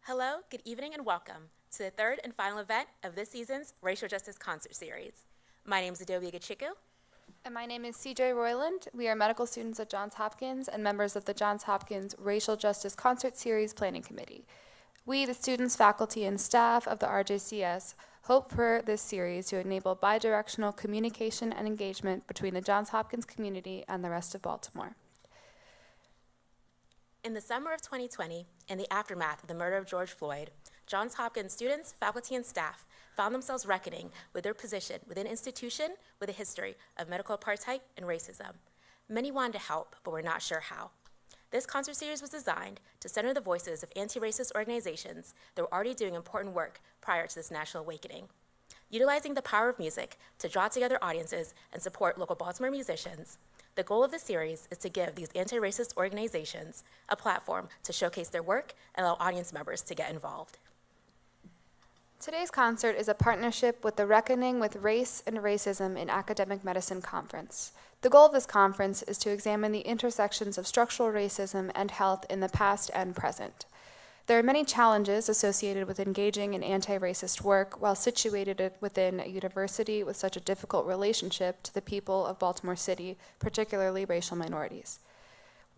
Hello, good evening, and welcome to the third and final event of this season's Racial Justice Concert Series. My name is Adobe Gachiku. And my name is CJ Royland. We are medical students at Johns Hopkins and members of the Johns Hopkins Racial Justice Concert Series Planning Committee. We, the students, faculty, and staff of the RJCS, hope for this series to enable bidirectional communication and engagement between the Johns Hopkins community and the rest of Baltimore. In the summer of 2020, in the aftermath of the murder of George Floyd, Johns Hopkins students, faculty, and staff found themselves reckoning with their position within an institution with a history of medical apartheid and racism. Many wanted to help, but were not sure how. This concert series was designed to center the voices of anti-racist organizations that were already doing important work prior to this national awakening. Utilizing the power of music to draw together audiences and support local Baltimore musicians, the goal of the series is to give these anti-racist organizations a platform to showcase their work and allow audience members to get involved. Today's concert is a partnership with the Reckoning with Race and Racism in Academic Medicine Conference. The goal of this conference is to examine the intersections of structural racism and health in the past and present. There are many challenges associated with engaging in anti-racist work while situated within a university with such a difficult relationship to the people of Baltimore City, particularly racial minorities.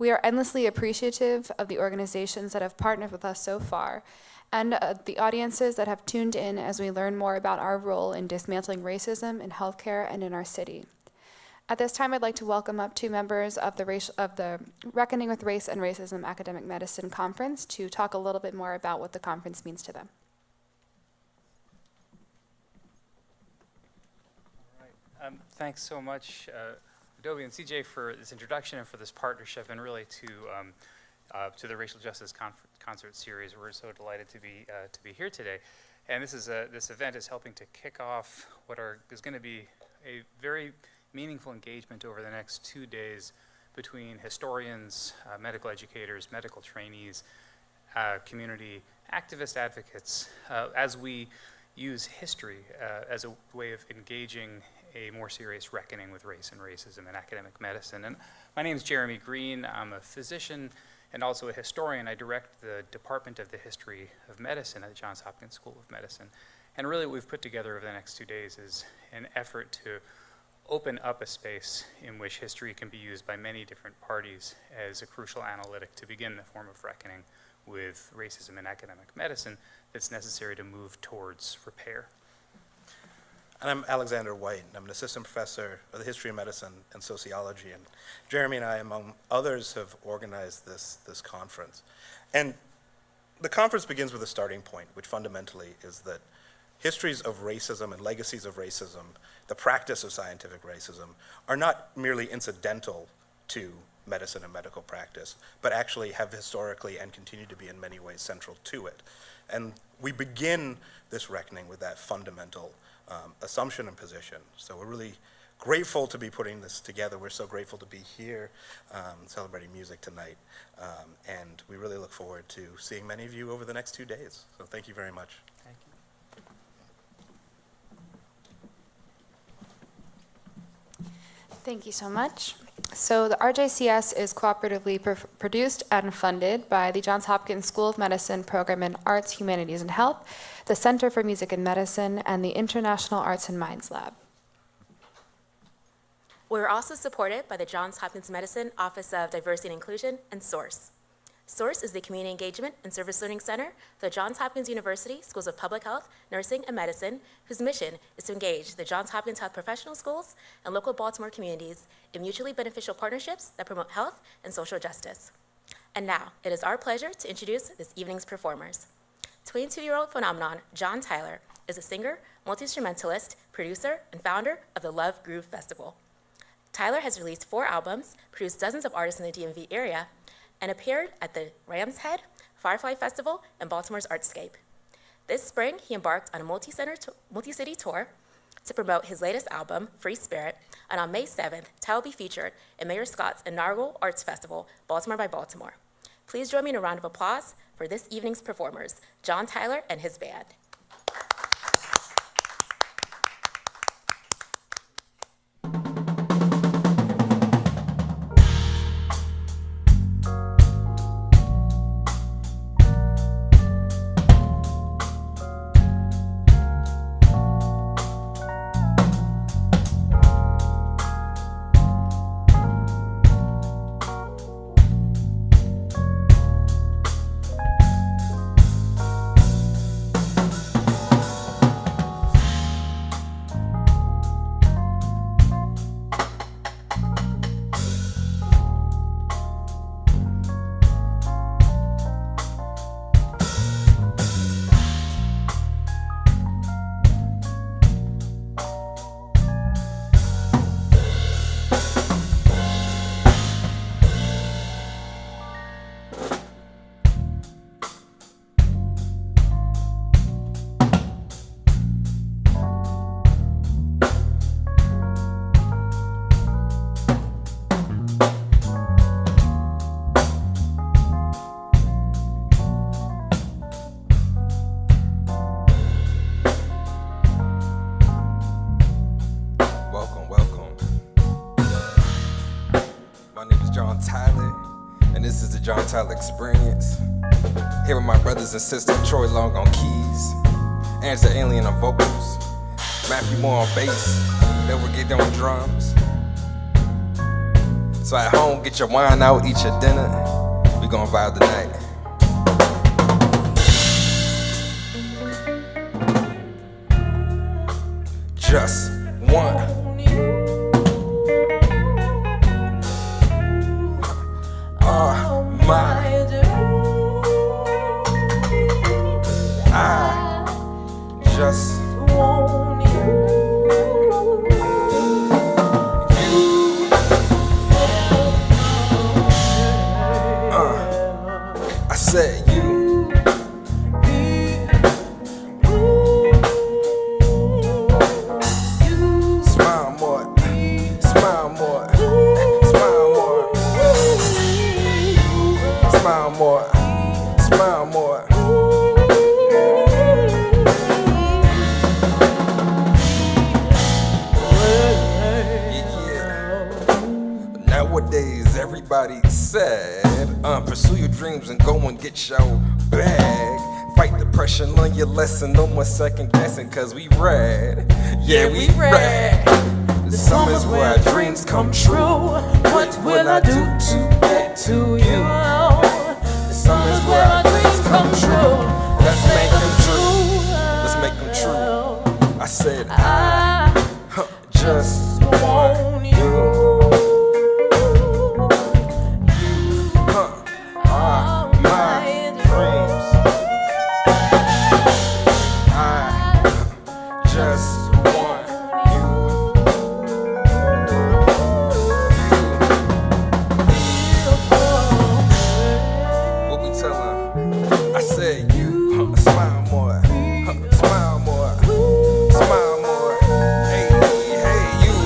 We are endlessly appreciative of the organizations that have partnered with us so far, and the audiences that have tuned in as we learn more about our role in dismantling racism in healthcare and in our city. At this time, I'd like to welcome up two members of the Reckoning with Race and Racism Academic Medicine Conference to talk a little bit more about what the conference means to them. All right. Thanks so much, Adobe and CJ, for this introduction and for this partnership, and really to the Racial Justice Concert Series. We're so delighted to be here today, and this event is helping to kick off what is going to be a very meaningful engagement over the next 2 days between historians, medical educators, medical trainees, community activist advocates, as we use history as a way of engaging a more serious reckoning with race and racism in academic medicine. And my name is Jeremy Green. I'm a physician and also a historian. I direct the Department of the History of Medicine at the Johns Hopkins School of Medicine. And really what we've put together over the next 2 days is an effort to open up a space in which history can be used by many different parties as a crucial analytic to begin the form of reckoning with racism in academic medicine that's necessary to move towards repair. And I'm Alexander White, and I'm an assistant professor of the history of medicine and sociology. And Jeremy and I, among others, have organized this conference. And the conference begins with a starting point, which fundamentally is that histories of racism and legacies of racism, the practice of scientific racism, are not merely incidental to medicine and medical practice, but actually have historically and continue to be in many ways central to it. And we begin this reckoning with that fundamental assumption and position. So we're really grateful to be putting this together. We're so grateful to be here celebrating music tonight. And we really look forward to seeing many of you over the next 2 days. So thank you very much. Thank you. Thank you so much. So the RJCS is cooperatively produced and funded by the Johns Hopkins School of Medicine Program in Arts, Humanities, and Health, the Center for Music and Medicine, and the International Arts and Minds Lab. We're also supported by the Johns Hopkins Medicine Office of Diversity and Inclusion and SOURCE. SOURCE is the Community Engagement and Service Learning Center for the Johns Hopkins University Schools of Public Health, Nursing, and Medicine, whose mission is to engage the Johns Hopkins Health Professional Schools and local Baltimore communities in mutually beneficial partnerships that promote health and social justice. And now, it is our pleasure to introduce this evening's performers. 22-year-old phenomenon John Tyler is a singer, multi-instrumentalist, producer, and founder of the Love Groove Festival. Tyler has released 4 albums, produced dozens of artists in the DMV area, and appeared at the Ram's Head, Firefly Festival, and Baltimore's Artscape. This spring, he embarked on a multi-city tour to promote his latest album, Free Spirit, and on May 7th, Tyler will be featured in Mayor Scott's inaugural Arts Festival, Baltimore by Baltimore. Please join me in a round of applause for this evening's performers, John Tyler and his band. My name is John Tyler, and this is the John Tyler Experience. Here with my brothers and sisters, Troy Long on keys, Angela Alien on vocals, Matthew Moore on bass, Edward Gate on drums. So at home, get your wine out, eat your dinner. We gon' vibe tonight. Just one. I just want I said you. Smile more, smile more, smile more, smile more, smile more. Nowadays, everybody said, pursue your dreams and go and get your bag. Fight the pressure, learn your lesson, no more second guessing, cause we read. Yeah, we read. The summer's where our dreams come true. What will I do to get to you? The summer's where our dreams come true. Let's make them true. Let's make them true. I said I just want you. Smile more, smile more, hey, hey, you.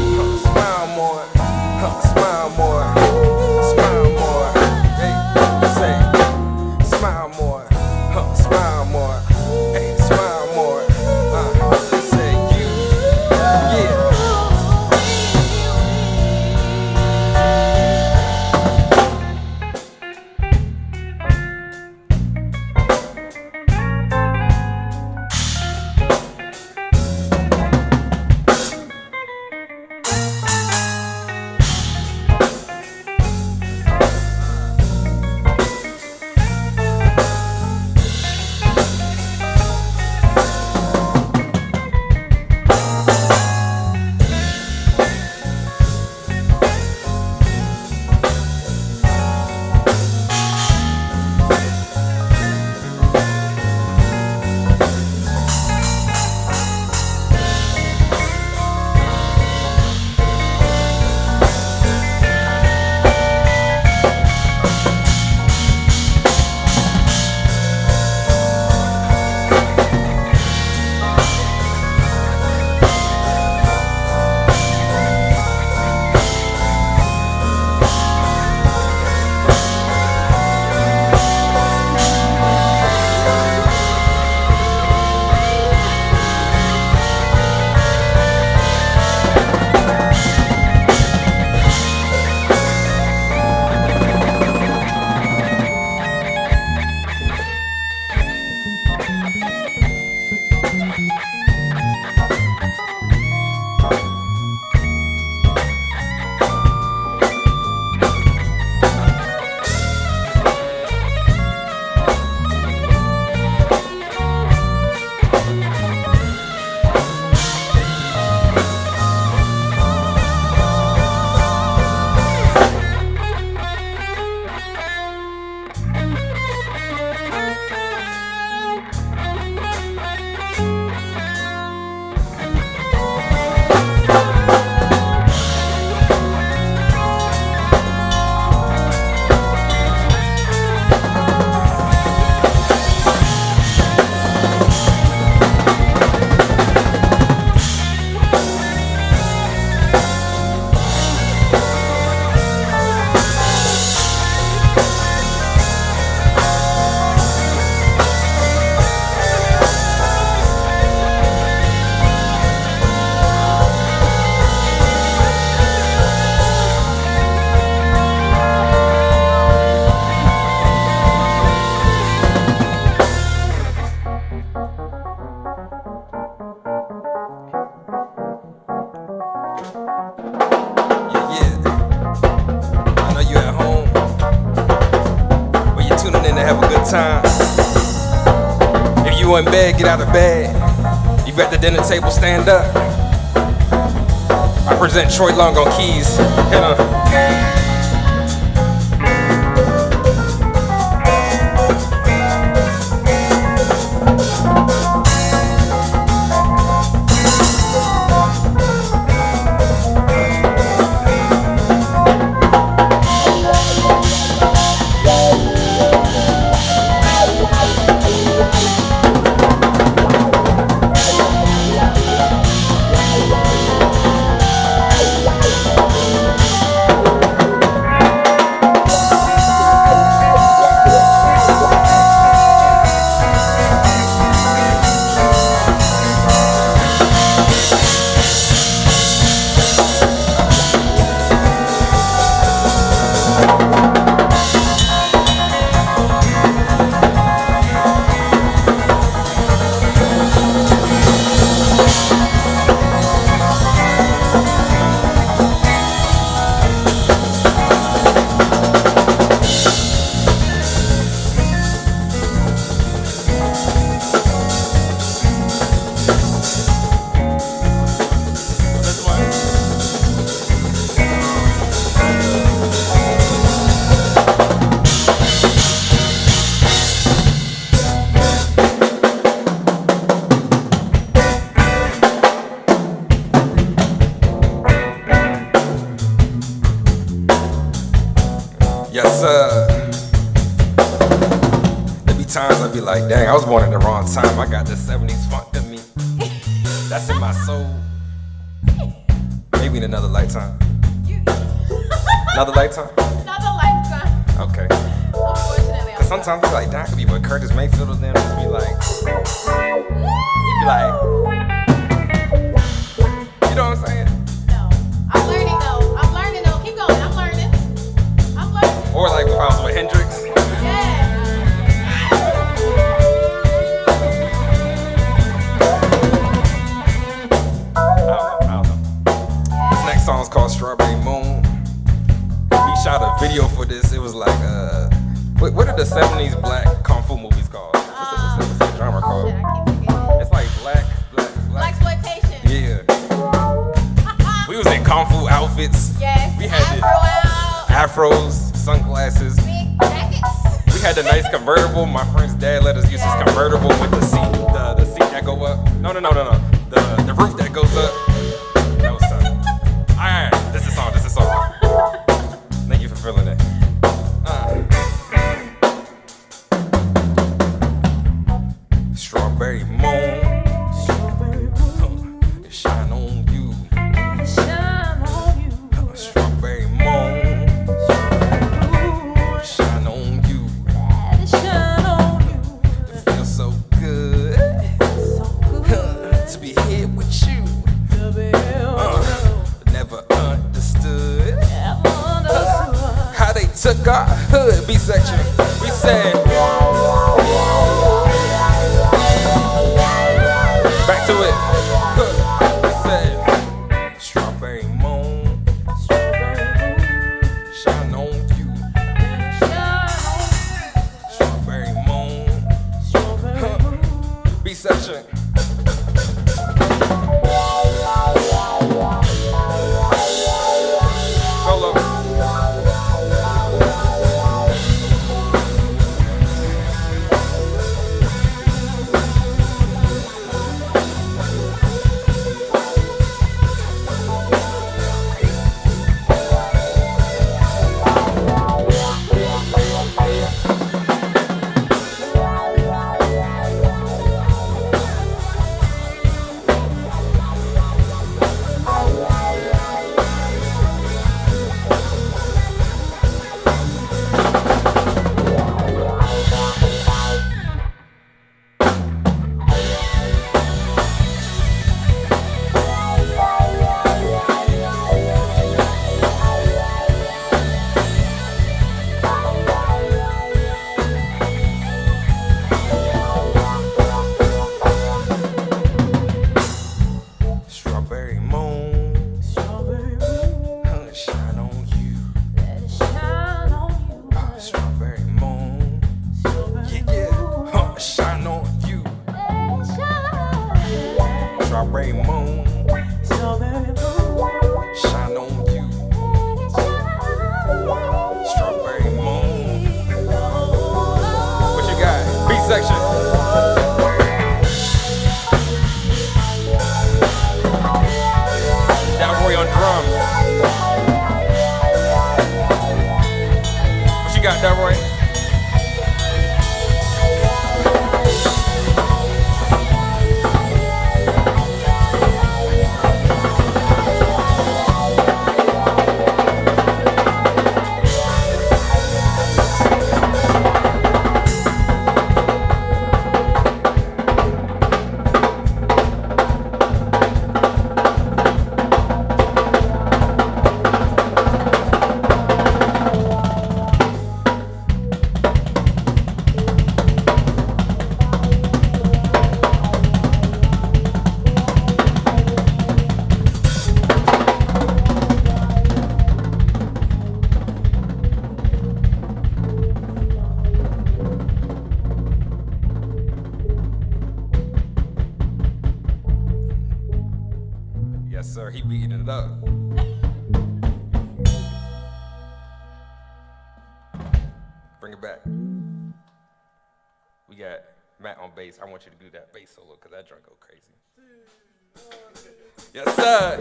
one time. If you in bed, get out of bed. You at the dinner table, stand up. I present Troy Long on keys. Hit on. Yes, sir. There be times I be like, dang, I was born in the wrong time. I got the 70s funk in me. That's in my soul. Maybe in another lifetime. Another lifetime? Another lifetime. Okay. Unfortunately, Cause sometimes I be like, dang, I could be with Curtis Mayfield or them. Just be like, you be like, you know what I'm saying? no. I'm learning though. I'm learning though. Keep going. I'm learning. I'm learning. Or like if I was with Hendrix. Yeah. I don't know. This next song's called Strawberry Moon. We shot a video for this. It was like, what are the 70s black kung fu movies called? What's the genre called? Shit, I keep forgetting. It's like black. Blaxploitation. Yeah. We was in kung fu outfits. Yes. We had Afro out. afros, sunglasses. Big jackets. We had the nice convertible. My friend's dad let us use his convertible with the seat, the seat that go up. No. The roof that goes up. That was tough. All right, this is song. Thank you for feeling it. Strawberry moon, shine on you. Strawberry moon, shine on you. It feels so good to be here with you. Never understood how they took our hood B section. We said, back to it. We said, strawberry moon, shine on you. Strawberry moon, B section. Solo. strawberry moon, shine on you. Strawberry moon. What you got? Beat section. Dalroy on drums. What you got, Dalroy? Yes, sir. He beating it up. Bring it back. We got Matt on bass. I want you to do that bass solo because that drum go crazy. Yes, sir.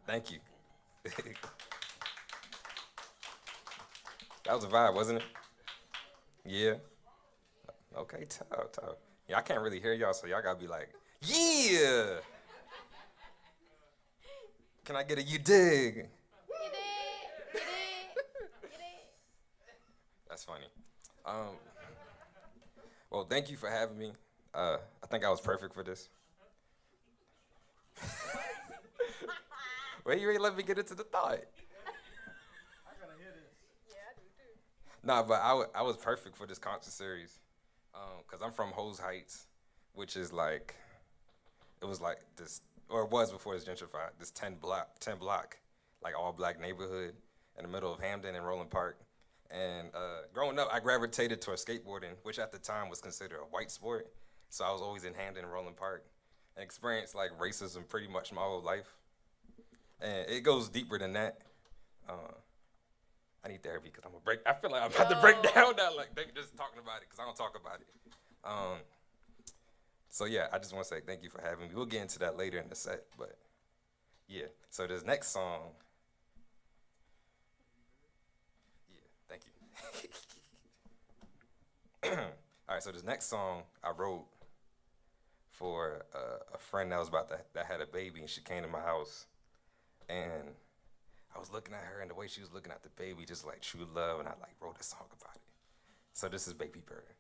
Thank you. That was a vibe, wasn't it? Yeah. Okay, tough. Yeah, I can't really hear y'all, so y'all gotta be like, yeah! Can I get a you dig? You dig. That's funny. Well, thank you for having me. I think I was perfect for this. Well, you ain't let me get into the thought. I gotta hear this. Yeah, I do too. Nah, but I was perfect for this concert series, cause I'm from Hose Heights, which is like, it was like this, or it was before it's gentrified. This 10 block, like all black neighborhood in the middle of Hampden and Roland Park. And growing up, I gravitated towards skateboarding, which at the time was considered a white sport. So I was always in Hampden and Roland Park, and experienced like racism pretty much my whole life. And it goes deeper than that. I need therapy because I feel like I'm about to break down now, like just talking about it, because I don't talk about it. So yeah, I just want to say thank you for having me. We'll get into that later in the set, but yeah. So this next song, yeah, thank you. All right, so this next song I wrote for a friend that was that had a baby, and she came to my house, and I was looking at her, and the way she was looking at the baby, just like true love, and I like wrote a song about it. So this is Baby Bird.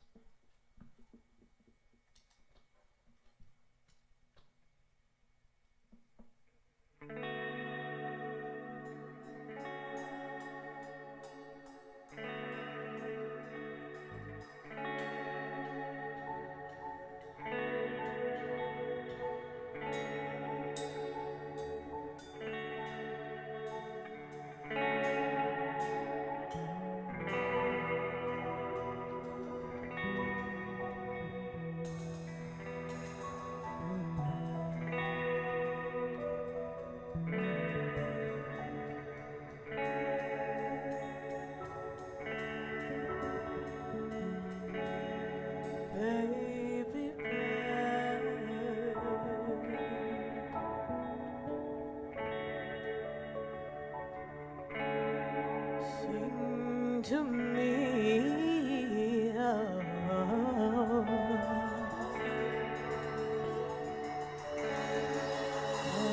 To me, oh,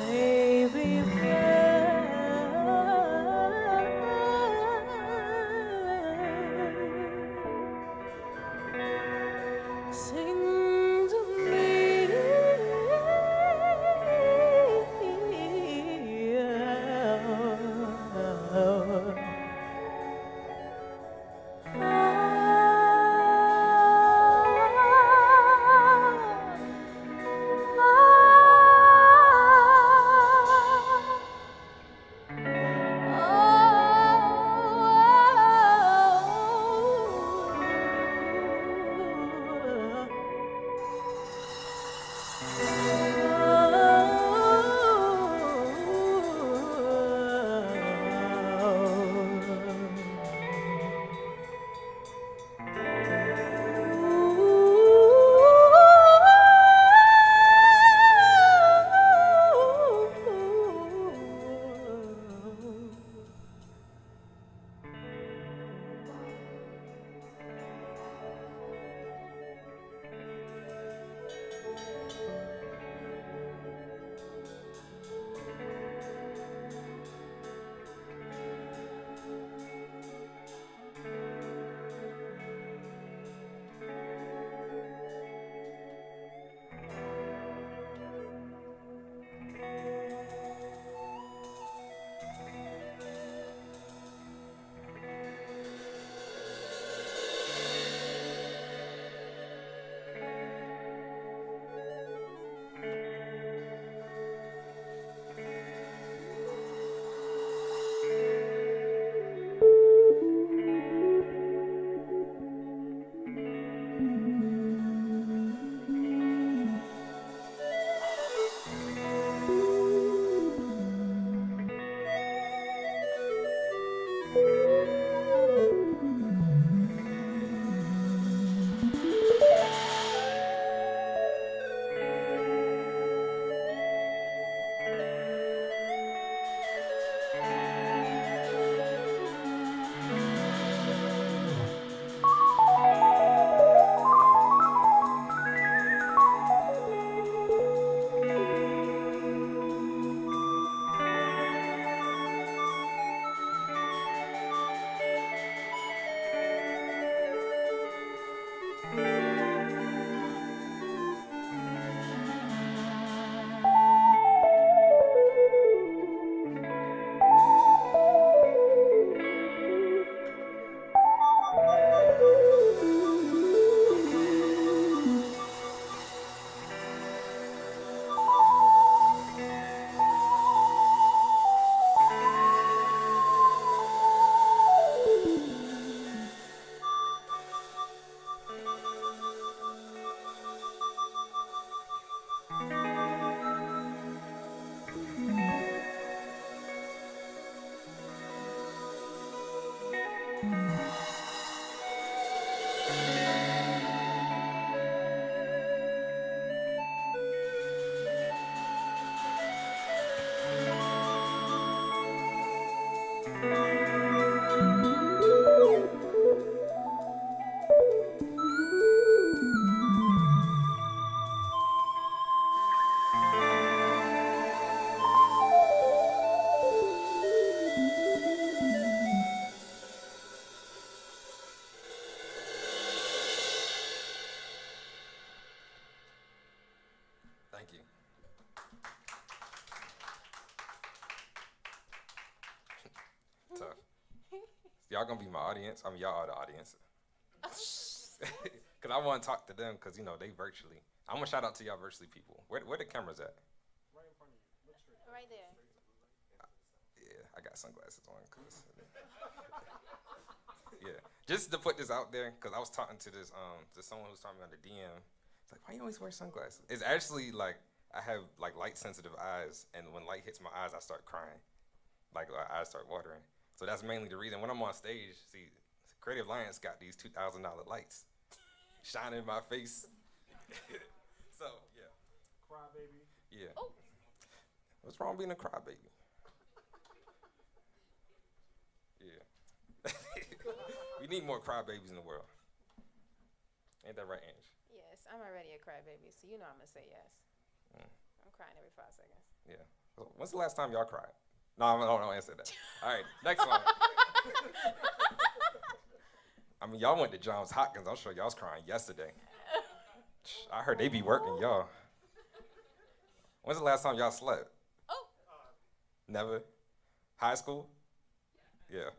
baby bird, sing to me, oh. y'all gonna be my audience. I mean, y'all are the audience. Cause I want to talk to them, cause you know they virtually. I'm gonna shout out to y'all virtually people. Where the cameras at? Right there. Yeah, I got sunglasses on. Cause yeah, just to put this out there, cause I was talking to this to someone who's talking about the DM. It's like, why you always wear sunglasses? It's actually like I have like light sensitive eyes, and when light hits my eyes, I start crying. Like my eyes start watering. So that's mainly the reason. When I'm on stage, see, Creative Alliance got these $2,000 lights shining in my face. So yeah. Crybaby. Yeah. Oh. What's wrong being a crybaby? Yeah. We need more crybabies in the world. Ain't that right, Ange? Yes, I'm already a crybaby, so you know I'm gonna say yes. I'm crying every 5 seconds. Yeah. So when's the last time y'all cried? No, don't answer that. All right, next one. I mean, y'all went to Johns Hopkins. I'm sure y'all was crying yesterday. I heard they be working, y'all. When's the last time y'all slept? Oh. Never? High school? Yeah.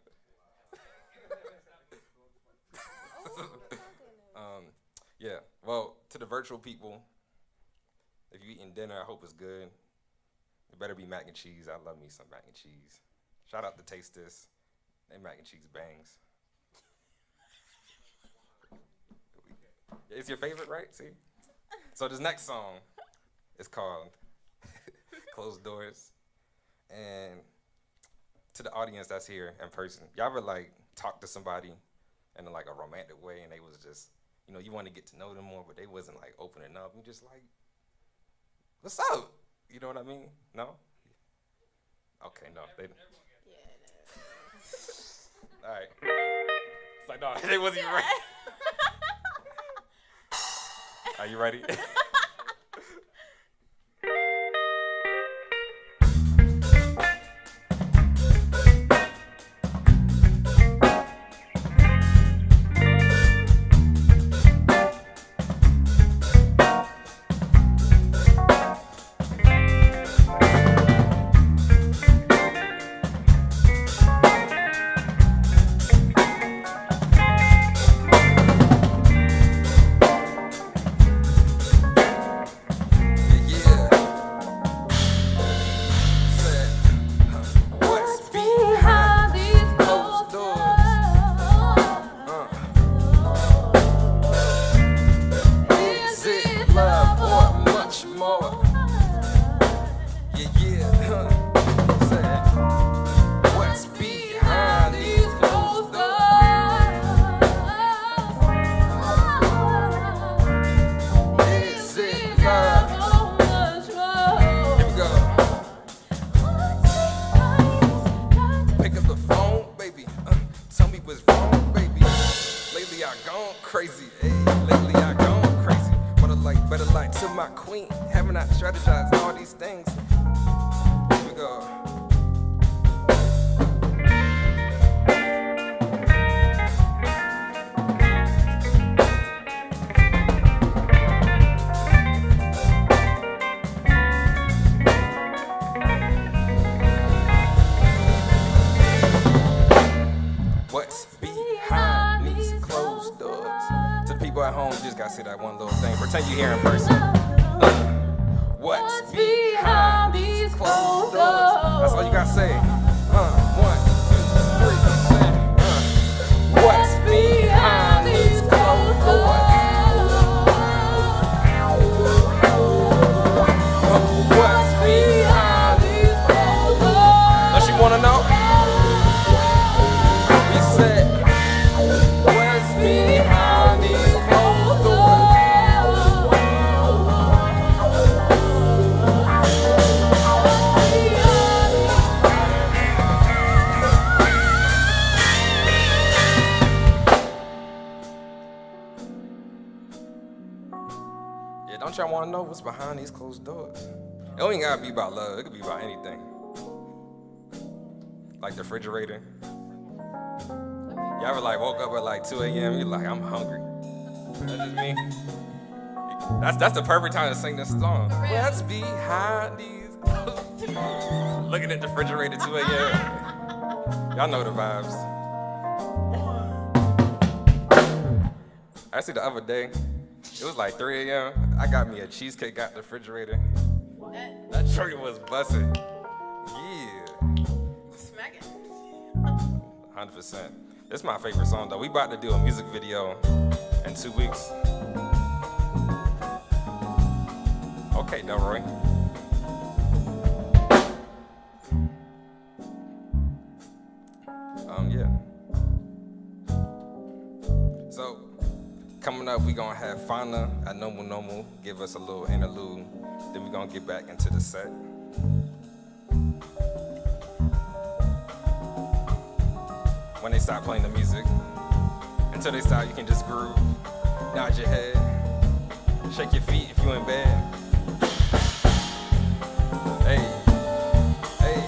Yeah, well, to the virtual people, if you're eating dinner, I hope it's good. It better be mac and cheese. I love me some mac and cheese. Shout out to Taste This. They mac and cheese bangs. It's your favorite, right? See? So this next song is called Closed Doors. And to the audience that's here in person, y'all ever like talk to somebody in like a romantic way and they was just, you know, you want to get to know them more, but they wasn't like opening up. You just like, what's up? You know what I mean? No? Okay, no. They, all right. It's like, no, they wasn't even ready. Are you ready? Don't y'all want to know what's behind these closed doors? It don't even gotta be about love. It could be about anything. Like the refrigerator. Y'all ever like woke up at like 2 a.m. You're like, I'm hungry. That's just me. That's the perfect time to sing this song. What's behind these closed doors? Looking at the refrigerator at 2 a.m. Y'all know the vibes. Actually, the other day, it was like 3 a.m. I got me a cheesecake out the refrigerator. That tree was busting. Yeah. Smack it. 100%. This is my favorite song, though. We about to do a music video in 2 weeks. Okay, Delroy. Yeah. So, coming up, we gonna have Fauna at NomüNomü give us a little interlude. Then we gonna get back into the set. When they stop playing the music, until they stop, you can just groove, nod your head, shake your feet if you in bed. Hey, hey.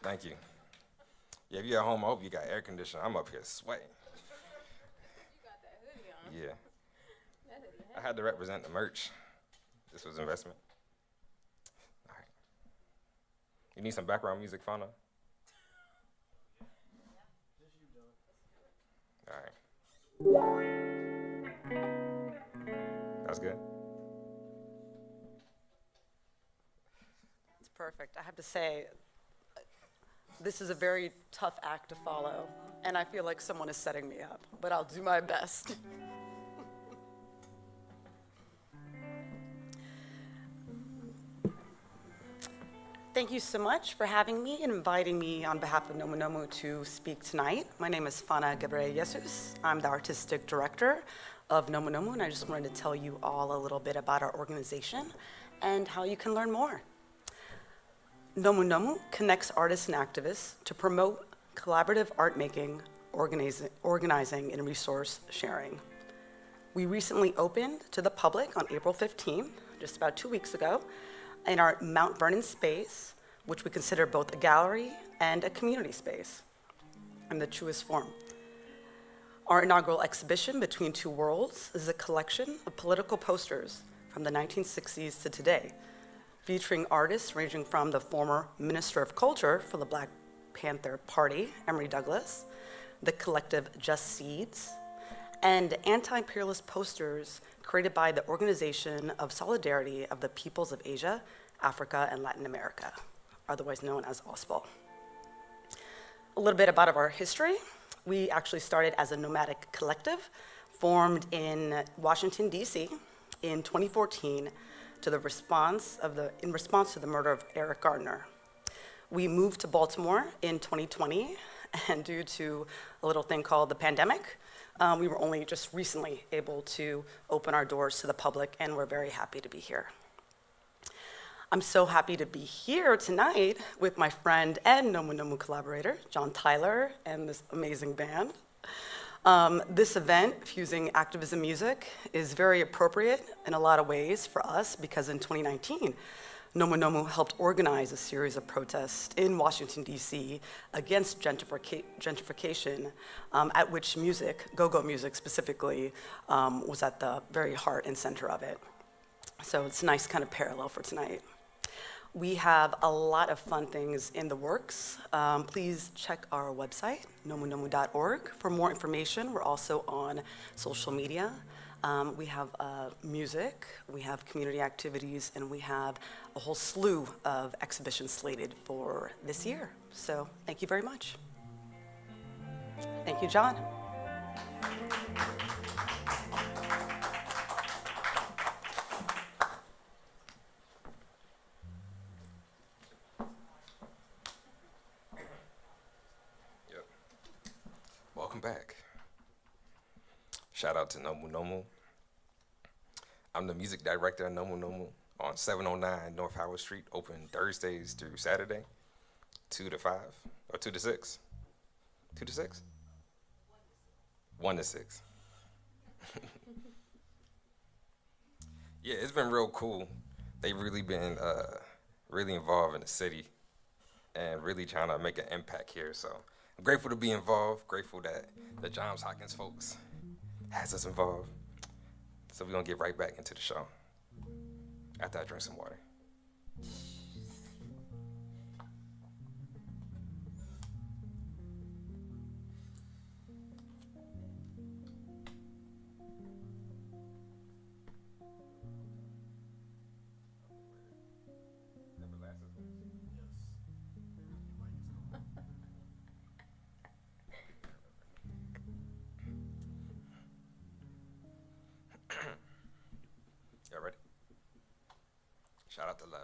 Thank you. Yeah, if you're at home, I hope you got air conditioning. I'm up here sweating. You got that hoodie on. Yeah. That hoodie I had to represent the merch. This was investment. All right. You need some background music, Fauna? All right. That's good. It's perfect. I have to say, this is a very tough act to follow, and I feel like someone is setting me up, but I'll do my best. Thank you so much for having me and inviting me on behalf of NomüNomü to speak tonight. My name is Fana Gebreyesus. I'm the artistic director of NomüNomü, and I just wanted to tell you all a little bit about our organization and how you can learn more. NomüNomü connects artists and activists to promote collaborative art making, organizing, and resource sharing. We recently opened to the public on April 15, just about 2 weeks ago, in our Mount Vernon space, which we consider both a gallery and a community space in the truest form. Our inaugural exhibition, Between Two Worlds, is a collection of political posters from the 1960s to today, featuring artists ranging from the former Minister of Culture for the Black Panther Party, Emory Douglas, the collective Just Seeds, and anti-imperialist posters created by the Organization of Solidarity of the Peoples of Asia, Africa, and Latin America, otherwise known as OSPAL. A little bit about our history. We actually started as a nomadic collective formed in Washington, D.C. in 2014 in response to the murder of Eric Gardner. We moved to Baltimore in 2020, and due to a little thing called the pandemic, we were only just recently able to open our doors to the public, and we're very happy to be here. I'm so happy to be here tonight with my friend and NomüNomü collaborator, John Tyler, and this amazing band. This event, Fusing Activism Music, is very appropriate in a lot of ways for us because in 2019, NomüNomü helped organize a series of protests in Washington, D.C. against gentrification, at which music, go-go music specifically, was at the very heart and center of it. So it's a nice kind of parallel for tonight. We have a lot of fun things in the works. Please check our website, nomünomü.org, for more information. We're also on social media. We have music, we have community activities, and we have a whole slew of exhibitions slated for this year. So thank you very much. Thank you, John. Yep. Welcome back. Shout out to NomüNomü. I'm the music director of NomüNomü on 709 North Howard Street, open Thursdays through Saturday, 2 to 5, or 2 to 6? 2 to 6? 1 to 6. Yeah, it's been real cool. They've really been really involved in the city and really trying to make an impact here. So I'm grateful to be involved, grateful that the Johns Hopkins folks has us involved. So we're gonna get right back into the show after I drink some water. Y'all ready? Shout out to Love.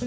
You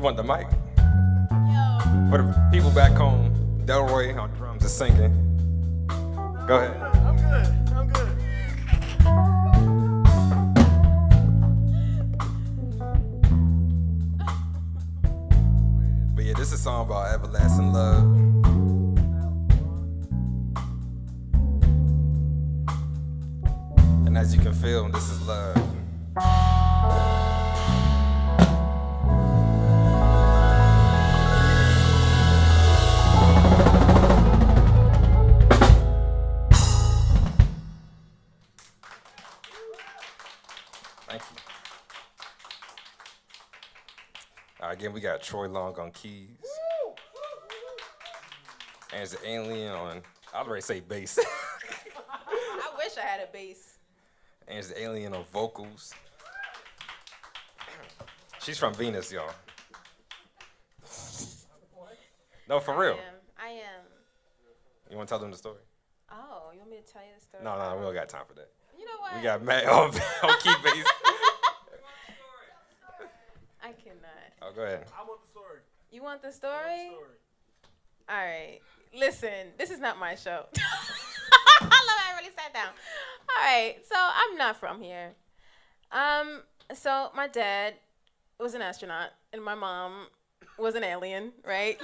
want the mic? For the people back home, Delroy on drums is singing. Go ahead. I'm good. I'm good. But yeah, this is a song about everlasting love. And as you can feel, this is love. Thank you. All right, again, we got Troy Long on keys. And it's an alien on, I'd already say bass. I wish I had a bass. And it's an alien on vocals. She's from Venus, y'all. No, for real. I am. You want to tell them the story? Oh, you want me to tell you the story? No, we don't got time for that. You know what? We got Matt on key bass. I cannot. Oh, go ahead. I want the story. You want the story? All right. Listen, this is not my show. I love how I really sat down. All right. So I'm not from here. So my dad was an astronaut, and my mom was an alien, right?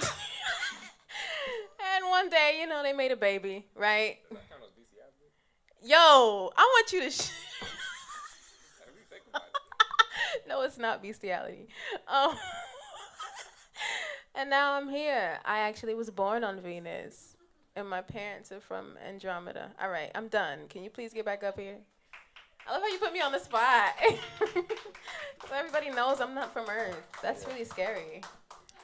And one day, you know, they made a baby, right? Yo, I want you to. No, it's not bestiality. And now I'm here. I actually was born on Venus, and my parents are from Andromeda. All right, I'm done. Can you please get back up here? I love how you put me on the spot. So everybody knows I'm not from Earth. That's really scary.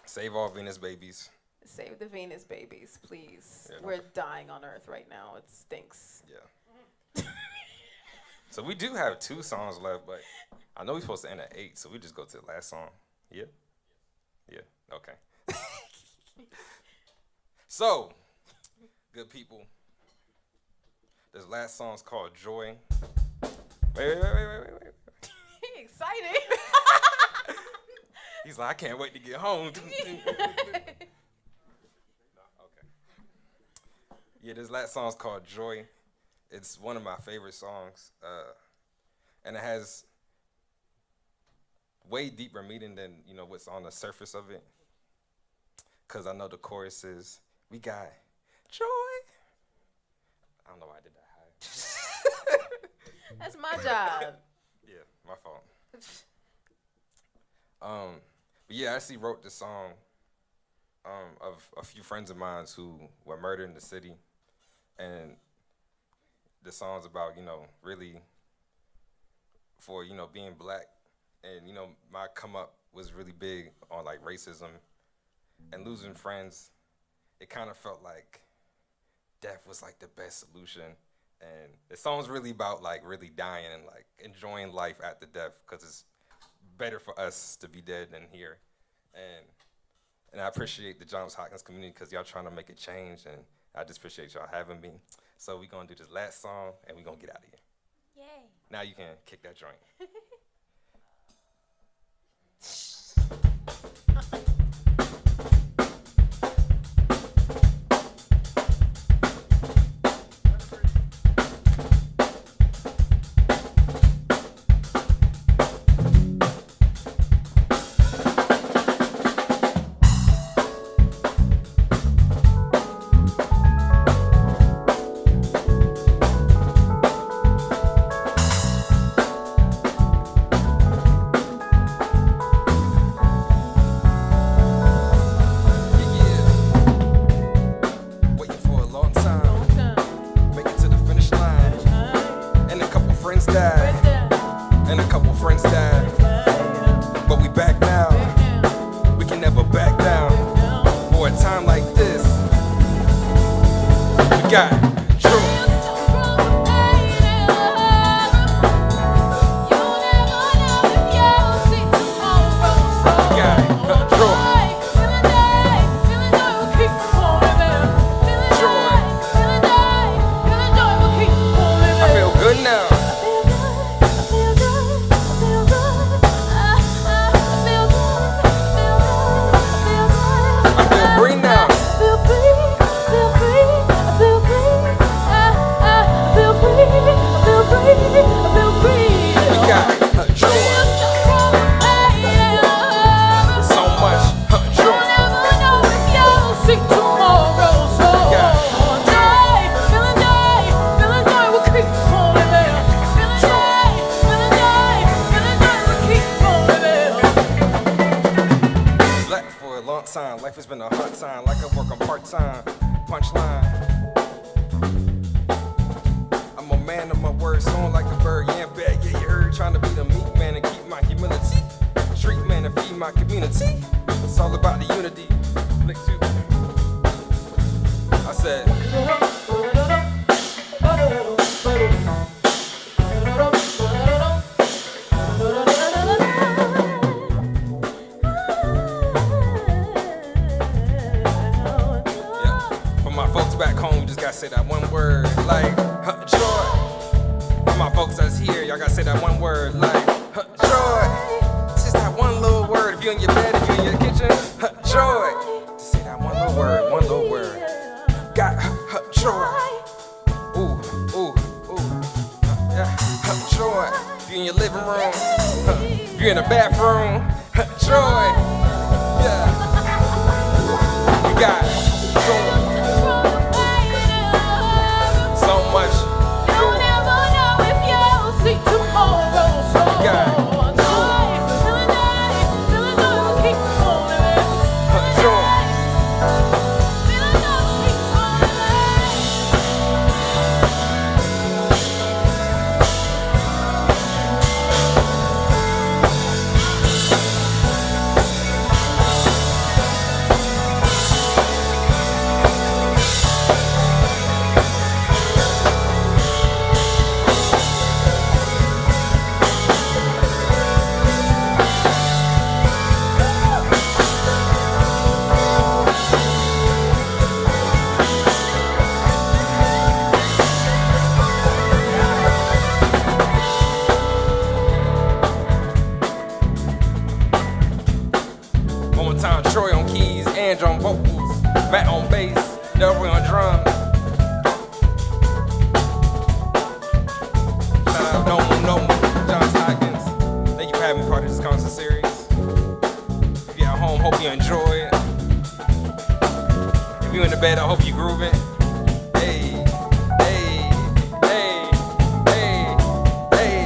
Save all Venus babies. Save the Venus babies, please. Yeah, We're dying on Earth right now. It stinks. Yeah. So we do have 2 songs left, but I know we're supposed to end at 8, so we just go to the last song. Yeah? Yeah, okay. So, good people, this last song's called Joy. Wait. Excited. He's like, I can't wait to get home. Okay. Yeah, this last song's called Joy. It's one of my favorite songs, and it has way deeper meaning than what's on the surface of it. Cause I know the chorus is, we got joy. I don't know why I did that high. That's my job. Yeah, my fault. But yeah, I actually wrote this song of a few friends of mine who were murdered in the city, and the song's about really for being black, and my come up was really big on like racism and losing friends. It kind of felt like death was like the best solution. And the song's really about like really dying and like enjoying life after death, because it's better for us to be dead than here. And I appreciate the Johns Hopkins community because y'all trying to make a change, and I just appreciate y'all having me. So we're gonna do this last song and we're gonna get out of here. Yay. Now you can kick that joint. Life has been a hard time, like I work on part-time. Punchline. I'm a man of my word, soaring like a bird. Yeah, bad, yeah, you heard. Trying to be the meat man and keep my humility. Street man and feed my community. It's all about the unity. Flick two. I said. Say that one word like joy. For my folks that's here, y'all gotta say that one word like joy. It's just that one little word. If you're in your bed, if you're in your kitchen, joy. Just say that one little word, one little word. Got joy. Ooh, ooh, ooh. Yeah, joy. If you're in your living room, if you're in the bathroom, joy. Yeah. You got joy. So much. You'll never know if you'll see tomorrow. So God. Feeling joy will keep on living. Joy. Troy on keys, Andrew on vocals, Matt on bass, Delroy on drums. Shout out NomüNomü, John Hopkins. Thank you for having me part of this concert series. If you're at home, hope you enjoy it. If you're in the bed, I hope you're grooving. Hey, hey, hey, hey, hey.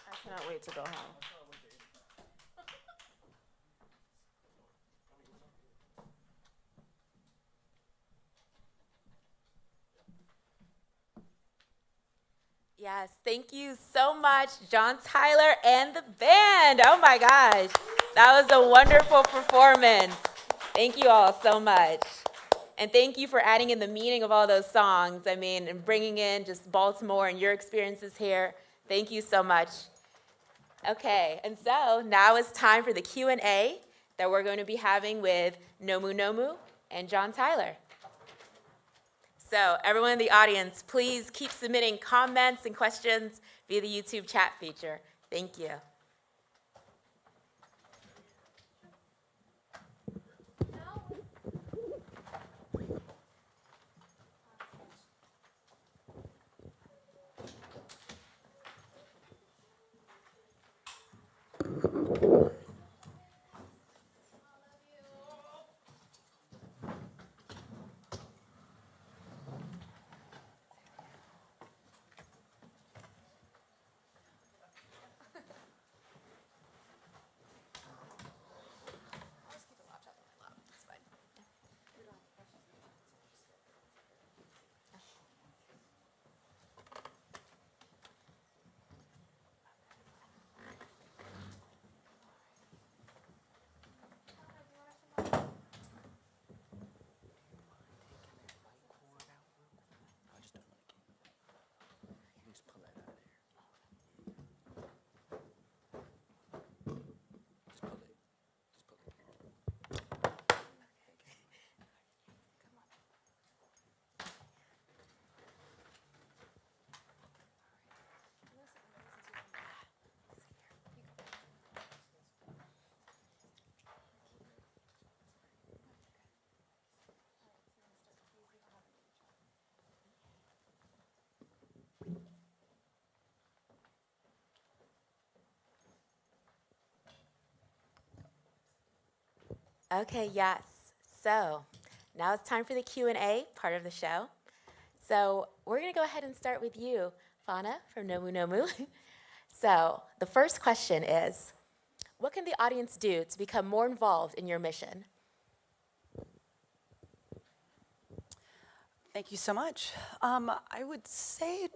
I cannot wait to go home. Yes, thank you so much, John Tyler and the band. Oh my gosh, that was a wonderful performance. Thank you all so much. And thank you for adding in the meaning of all those songs. I mean, and bringing in just Baltimore and your experiences here. Thank you so much. Okay, and so now it's time for the Q&A that we're going to be having with NomüNomü and John Tyler. So everyone in the audience, please keep submitting comments and questions via the YouTube chat feature. Thank you. Okay, yes. So now it's time for the Q&A part of the show. So we're going to go ahead and start with you, Fauna from NomüNomü. So the first question is, what can the audience do to become more involved in your mission? Thank you so much. I would say,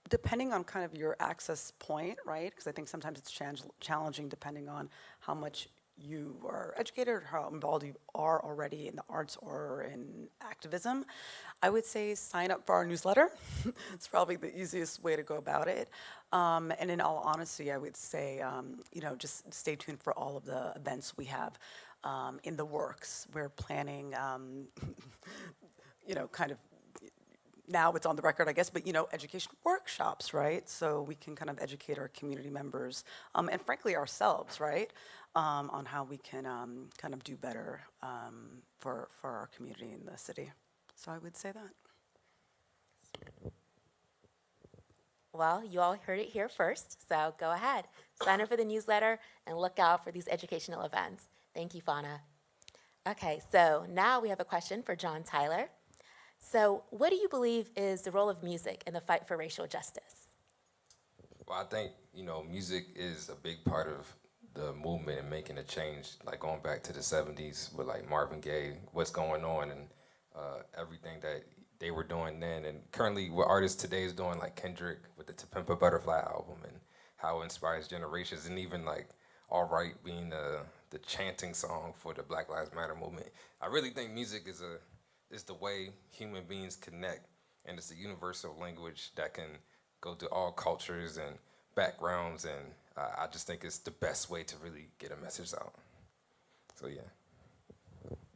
depending on kind of your access point, right? Because I think sometimes it's challenging depending on how much you are educated or how involved you are already in the arts or in activism. I would say sign up for our newsletter. It's probably the easiest way to go about it. And in all honesty, I would say, just stay tuned for all of the events we have in the works. We're planning, kind of, now it's on the record, I guess, but, education workshops, right? So we can kind of educate our community members, and frankly ourselves, right? On how we can kind of do better for our community in the city. So I would say that. Well, you all heard it here first, so go ahead. Sign up for the newsletter and look out for these educational events. Thank you, Fauna. Okay, so now we have a question for John Tyler. So what do you believe is the role of music in the fight for racial justice? Well, I think, music is a big part of the movement and making a change, like going back to the 70s with like Marvin Gaye, what's going on and everything that they were doing then. And currently what artists today is doing, like Kendrick with the To Pimp a Butterfly album and how it inspires generations, and even like All Right being the chanting song for the Black Lives Matter movement. I really think music is the way human beings connect, and it's a universal language that can go to all cultures and backgrounds, and I just think it's the best way to really get a message out. So yeah.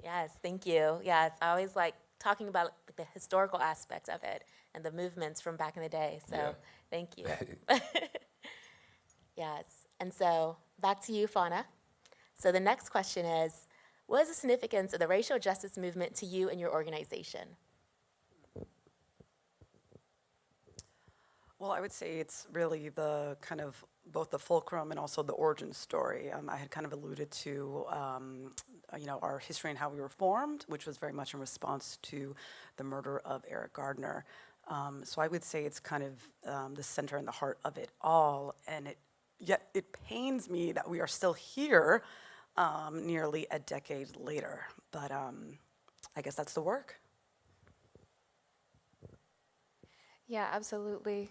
Yes, thank you. Yes, I always like talking about the historical aspects of it and the movements from back in the day, so Yeah. thank you. Yes, and so back to you, Fauna. So the next question is, what is the significance of the racial justice movement to you and your organization? Well, I would say it's really the kind of both the fulcrum and also the origin story. I had kind of alluded to, our history and how we were formed, which was very much in response to the murder of Eric Gardner. So I would say it's kind of the center and the heart of it all. And yet it pains me that we are still here nearly a decade later. But I guess that's the work. Yeah, absolutely.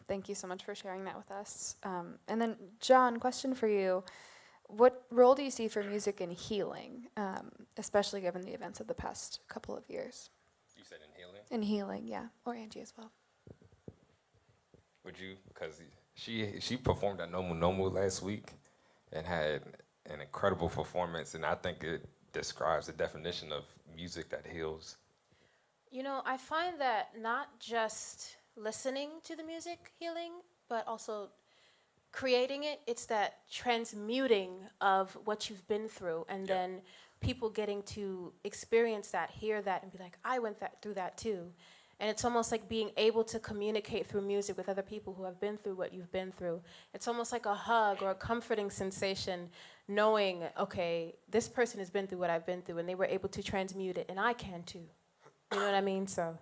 Thank you so much for sharing that with us. And then, John, question for you. What role do you see for music in healing, especially given the events of the past couple of years? You said in healing? In healing, yeah. Or Angie as well. Would you? Because she performed at NomüNomü last week and had an incredible performance, and I think it describes the definition of music that heals. I find that not just listening to the music healing, but also creating it. It's that transmuting of what you've been through, and then people getting to experience that, hear that, and be like, I went through that too. And it's almost like being able to communicate through music with other people who have been through what you've been through. It's almost like a hug or a comforting sensation, knowing, okay, this person has been through what I've been through, and they were able to transmute it, and I can too. You know what I mean? So.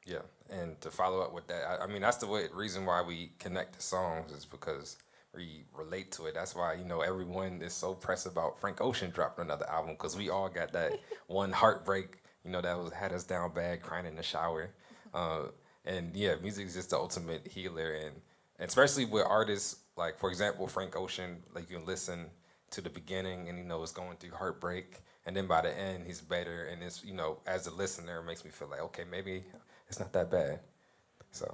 Yeah, and to follow up with that, I mean, that's the reason why we connect the songs is because we relate to it. That's why, everyone is so pressed about Frank Ocean dropping another album, because we all got that one heartbreak, that had us down bad, crying in the shower. And yeah, music is just the ultimate healer, and especially with artists, like, for example, Frank Ocean, like, you can listen to the beginning and, it's going through heartbreak. And then by the end, he's better. And it's, as a listener, it makes me feel like, okay, maybe it's not that bad. So,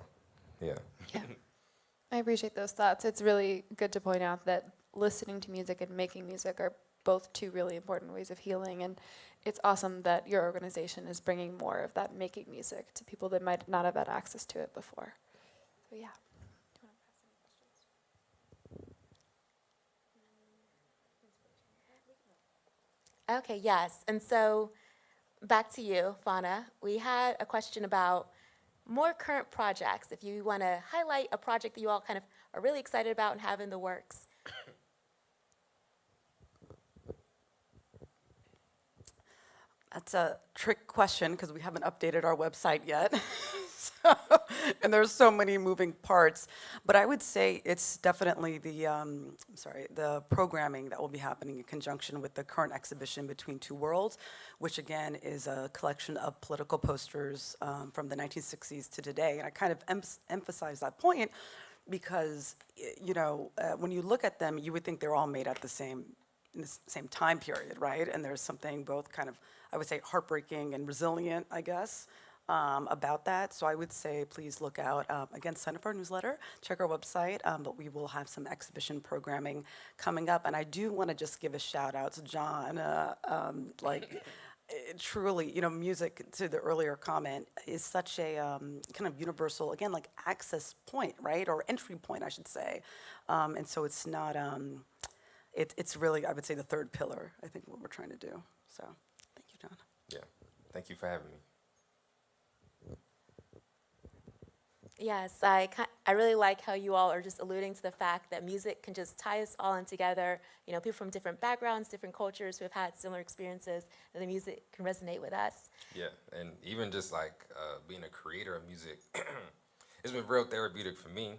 yeah. Yeah. I appreciate those thoughts. It's really good to point out that listening to music and making music are both two really important ways of healing. And it's awesome that your organization is bringing more of that making music to people that might not have had access to it before. So, yeah. Okay, yes. And so back to you, Fauna. We had a question about more current projects. If you want to highlight a project that you all kind of are really excited about and have in the works. That's a trick question because we haven't updated our website yet. So, and there's so many moving parts. But I would say it's definitely the programming that will be happening in conjunction with the current exhibition Between Two Worlds, which again is a collection of political posters from the 1960s to today. And I kind of emphasize that point because, when you look at them, you would think they're all made at in the same time period, right? And there's something both kind of, I would say, heartbreaking and resilient, I guess, about that. So I would say please look out, again, sign up for our newsletter, check our website, but we will have some exhibition programming coming up. And I do want to just give a shout out to John, truly, music, to the earlier comment, is such a kind of universal, again, like access point, right? Or entry point, I should say. And so it's not, it's really, I would say, the third pillar, I think, what we're trying to do. So thank you, John. Yeah, thank you for having me. Yes, I really like how you all are just alluding to the fact that music can just tie us all in together. People from different backgrounds, different cultures who have had similar experiences, and the music can resonate with us. Yeah, and even just like being a creator of music, it's been real therapeutic for me,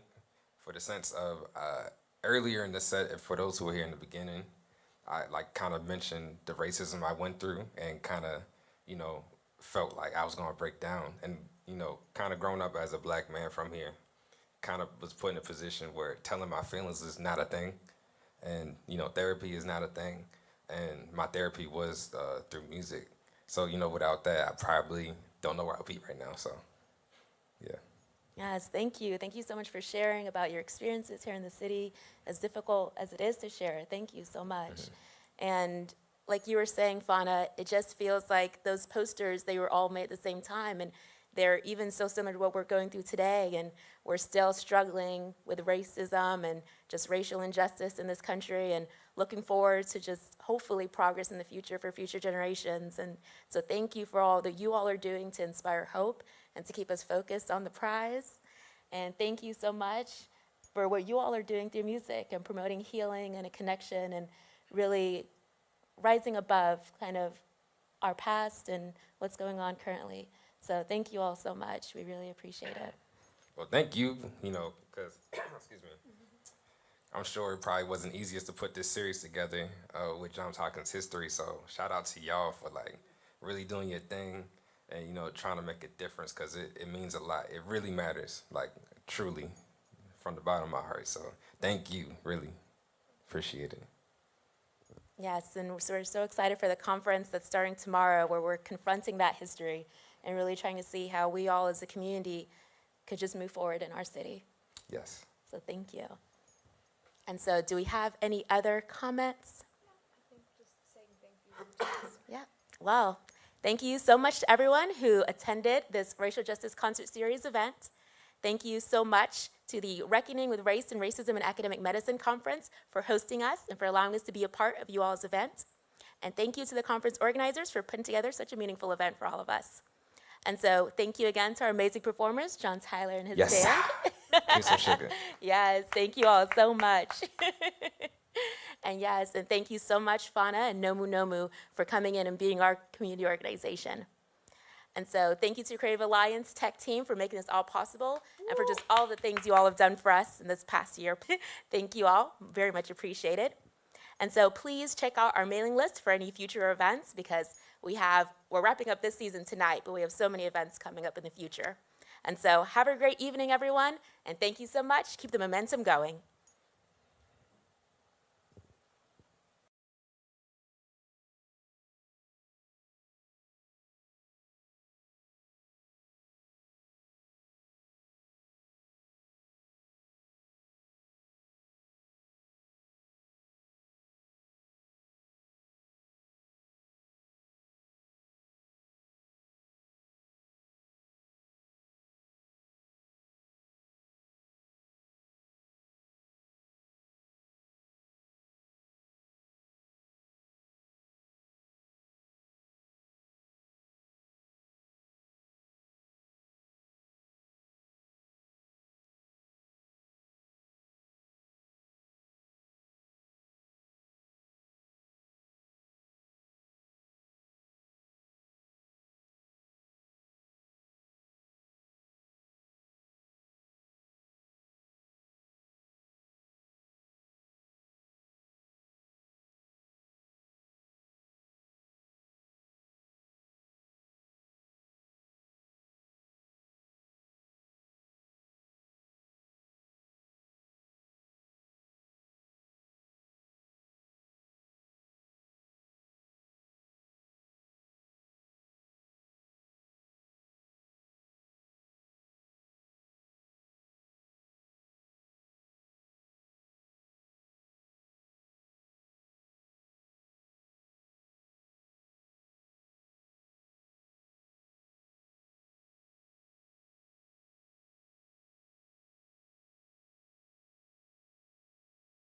for the sense of earlier in the set, for those who were here in the beginning, I kind of mentioned the racism I went through and kind of, felt like I was going to break down. And, kind of growing up as a black man from here, kind of was put in a position where telling my feelings is not a thing. And, therapy is not a thing. And my therapy was through music. So, without that, I probably don't know where I'll be right now. So, yeah. Yes, thank you. Thank you so much for sharing about your experiences here in the city, as difficult as it is to share. Thank you so much. Mm-hmm. And like you were saying, Fauna, it just feels like those posters, they were all made at the same time, and they're even so similar to what we're going through today, and we're still struggling with racism and just racial injustice in this country, and looking forward to just hopefully progress in the future for future generations. And so thank you for all that you all are doing to inspire hope and to keep us focused on the prize. And thank you so much for what you all are doing through music and promoting healing and a connection and really rising above kind of our past and what's going on currently. So thank you all so much. We really appreciate it. Well, thank you, because, excuse me, I'm sure it probably wasn't easiest to put this series together with Johns Hopkins history. So shout out to y'all for really doing your thing and, trying to make a difference, because it means a lot. It really matters, truly, from the bottom of my heart. So thank you, really. Appreciate it. Yes, and we're so excited for the conference that's starting tomorrow, where we're confronting that history and really trying to see how we all as a community could just move forward in our city. Yes. So thank you. And so do we have any other comments? I think just saying thank you. Yeah. Well, thank you so much to everyone who attended this Racial Justice Concert Series event. Thank you so much to the Reckoning with Race and Racism in Academic Medicine Conference for hosting us and for allowing us to be a part of you all's event. And thank you to the conference organizers for putting together such a meaningful event for all of us. And so thank you again to our amazing performers, John Tyler and his band. Give some sugar. Yes, thank you all so much. And yes, and thank you so much, Fauna and NomüNomü, for coming in and being our community organization. And so thank you to Creative Alliance Tech team for making this all possible and for just all the things you all have done for us in this past year. Thank you all, very much appreciated. And so please check out our mailing list for any future events, because we're wrapping up this season tonight, but we have so many events coming up in the future. And so have a great evening, everyone, and thank you so much. Keep the momentum going.